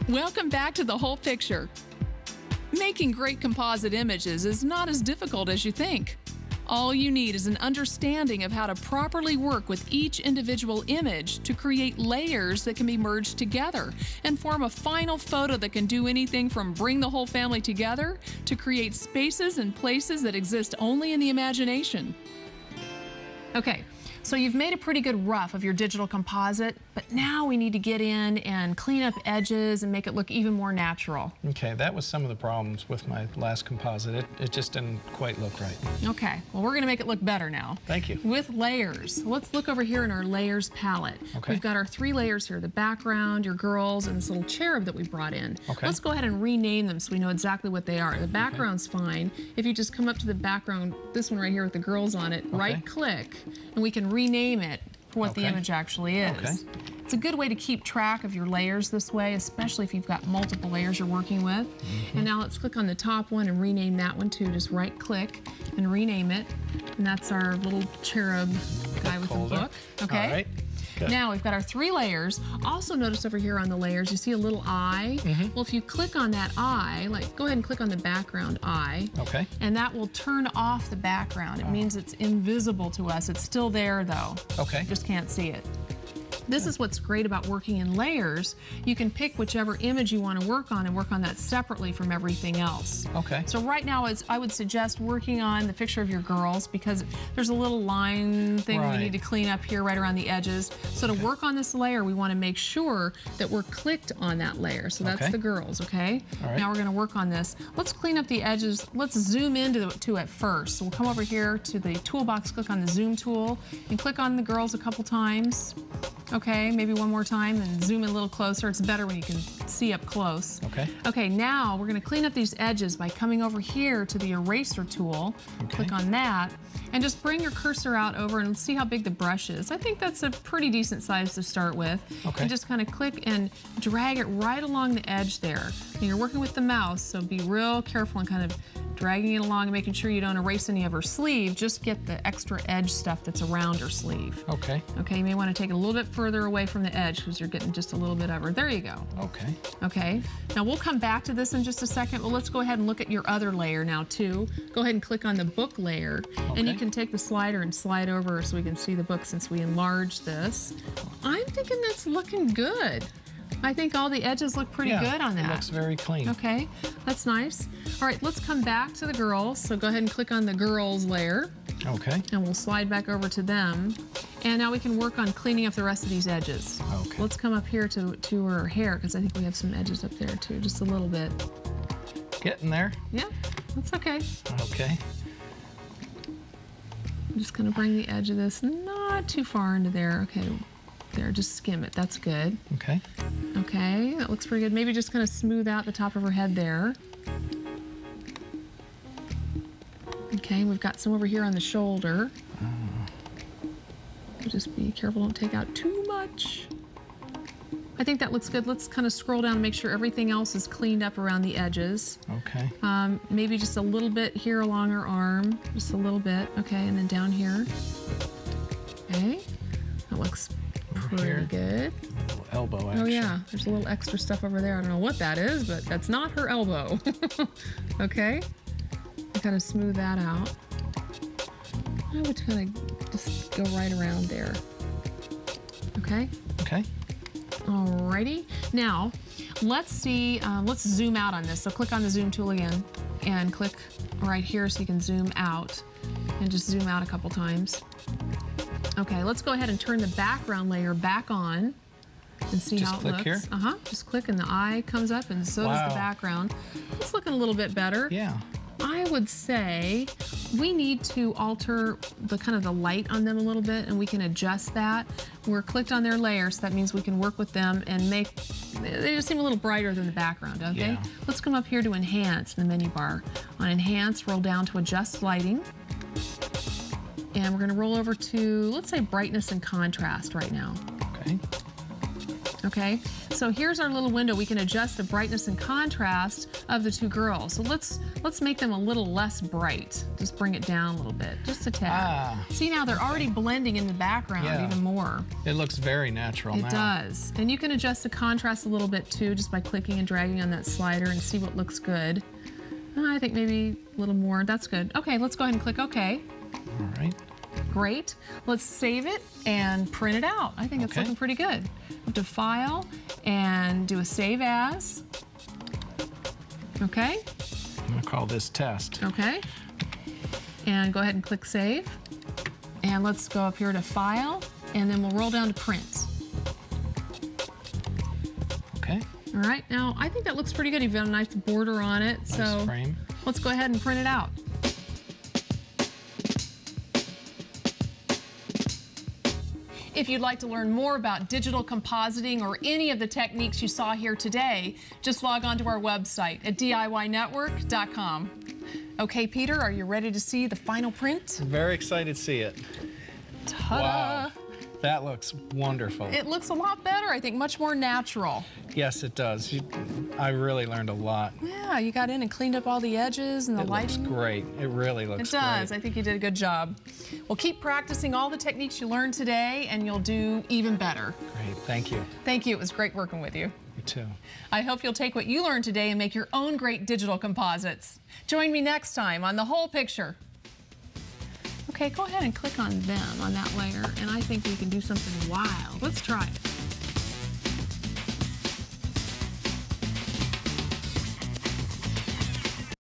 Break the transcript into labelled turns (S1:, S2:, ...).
S1: Welcome back to The Whole Picture. Making great composite images is not as difficult as you think. All you need is an understanding of how to properly work with each individual image to create layers that can be merged together and form a final photo that can do anything from bring the whole family together to create spaces and places that exist only in the imagination. Okay. So you've made a pretty good rough of your digital composite, but now we need to get in and clean up edges and make it look even more natural.
S2: Okay, that was some of the problems with my last composite. It just didn't quite look right.
S1: Okay, well, we're going to make it look better now.
S2: Thank you.
S1: With layers. Let's look over here in our layers palette.
S2: Okay.
S1: We've got our 3 layers here, the background, your girls, and this little cherub that we brought in.
S2: Okay.
S1: Let's go ahead and rename them so we know exactly what they are. The background's fine. If you just come up to the background, this one right here with the girls on it, right-click, and we can rename it for what the image actually is.
S2: Okay.
S1: It's a good way to keep track of your layers this way, especially if you've got multiple layers you're working with. And now let's click on the top one and rename that one too. Just right-click and rename it. And that's our little cherub guy with the book. Okay.
S2: All right. Good.
S1: Now we've got our 3 layers. Also notice over here on the layers, you see a little eye? Well, if you click on that eye, like go ahead and click on the background eye.
S2: Okay.
S1: And that will turn off the background. It means it's invisible to us. It's still there though.
S2: Okay.
S1: Just can't see it. This is what's great about working in layers. You can pick whichever image you want to work on and work on that separately from everything else.
S2: Okay.
S1: So right now, I would suggest working on the picture of your girls because there's a little line thing we need to clean up here right around the edges. So to work on this layer, we want to make sure that we're clicked on that layer. So that's the girls, okay?
S2: All right.
S1: Now we're going to work on this. Let's clean up the edges. Let's zoom into it first. So we'll come over here to the toolbox, click on the zoom tool, and click on the girls a couple times. Okay, maybe one more time and zoom in a little closer. It's better when you can see up close.
S2: Okay.
S1: Okay, now we're going to clean up these edges by coming over here to the eraser tool.
S2: Okay.
S1: Click on that and just bring your cursor out over and see how big the brush is. I think that's a pretty decent size to start with.
S2: Okay.
S1: And just kind of click and drag it right along the edge there. And you're working with the mouse, so be real careful and kind of dragging it along and making sure you don't erase any of her sleeve. Just get the extra edge stuff that's around her sleeve.
S2: Okay.
S1: Okay, you may want to take it a little bit further away from the edge because you're getting just a little bit of her. There you go.
S2: Okay.
S1: Okay, now we'll come back to this in just a second. Well, let's go ahead and look at your other layer now too. Go ahead and click on the book layer and you can take the slider and slide over so we can see the book since we enlarged this. I'm thinking that's looking good. I think all the edges look pretty good on that.
S2: It looks very clean.
S1: Okay, that's nice. All right, let's come back to the girls. So go ahead and click on the girls layer.
S2: Okay.
S1: And we'll slide back over to them. And now we can work on cleaning up the rest of these edges.
S2: Okay.
S1: Let's come up here to her hair because I think we have some edges up there too, just a little bit.
S2: Getting there.
S1: Yeah, that's okay.
S2: Okay.
S1: I'm just gonna bring the edge of this not too far into there. Okay, there, just skim it, that's good.
S2: Okay.
S1: Okay, that looks pretty good. Maybe just kind of smooth out the top of her head there. Okay, we've got some over here on the shoulder. Just be careful, don't take out too much. I think that looks good. Let's kind of scroll down and make sure everything else is cleaned up around the edges.
S2: Okay.
S1: Maybe just a little bit here along her arm, just a little bit. Okay, and then down here. Okay, that looks pretty good.
S2: A little elbow action.
S1: Oh yeah, there's a little extra stuff over there. I don't know what that is, but that's not her elbow. Okay, kind of smooth that out. I would kind of just go right around there. Okay.
S2: Okay.
S1: Alrighty. Now, let's see. Let's zoom out on this. So click on the zoom tool again, and click right here so you can zoom out, and just zoom out a couple times. Okay, let's go ahead and turn the background layer back on and see how it looks.
S2: Just click here?
S1: Just click and the eye comes up and so does the background. It's looking a little bit better.
S2: Yeah.
S1: I would say we need to alter the kind of the light on them a little bit, and we can adjust that. We're clicked on their layer, so that means we can work with them and make, they just seem a little brighter than the background, don't they? Let's come up here to Enhance in the menu bar. On Enhance, roll down to Adjust Lighting. And we're gonna roll over to, let's say, Brightness and Contrast right now.
S2: Okay.
S1: Okay, so here's our little window. We can adjust the brightness and contrast of the two girls. So let's make them a little less bright. Just bring it down a little bit, just a tad. See, now they're already blending in the background even more.
S2: It looks very natural now.
S1: It does. And you can adjust the contrast a little bit too, just by clicking and dragging on that slider and see what looks good. I think maybe a little more. That's good. Okay, let's go ahead and click OK.
S2: All right.
S1: Great. Let's save it and print it out. I think it's looking pretty good. Go to File and do a Save As. Okay.
S2: I'm going to call this Test.
S1: Okay. And go ahead and click Save. And let's go up here to File, and then we'll roll down to Print.
S2: Okay.
S1: All right. Now, I think that looks pretty good. You've got a nice border on it.
S2: Nice frame.
S1: Let's go ahead and print it out. If you'd like to learn more about digital compositing or any of the techniques you saw here today, just log on to our website at DIYnetwork.com. Okay, Peter, are you ready to see the final print?
S2: Very excited to see it.
S1: Ta-da!
S2: Wow, that looks wonderful.
S1: It looks a lot better, I think, much more natural.
S2: Yes, it does. I really learned a lot.
S1: Yeah, you got in and cleaned up all the edges and the lighting.
S2: It looks great. It really looks great.
S1: It does. I think you did a good job. Well, keep practicing all the techniques you learned today, and you'll do even better.
S2: Great. Thank you.
S1: Thank you. It was great working with you.
S2: You too.
S1: I hope you'll take what you learned today and make your own great digital composites. Join me next time on The Whole Picture. Okay, go ahead and click on them on that layer, and I think we can do something wild. Let's try it.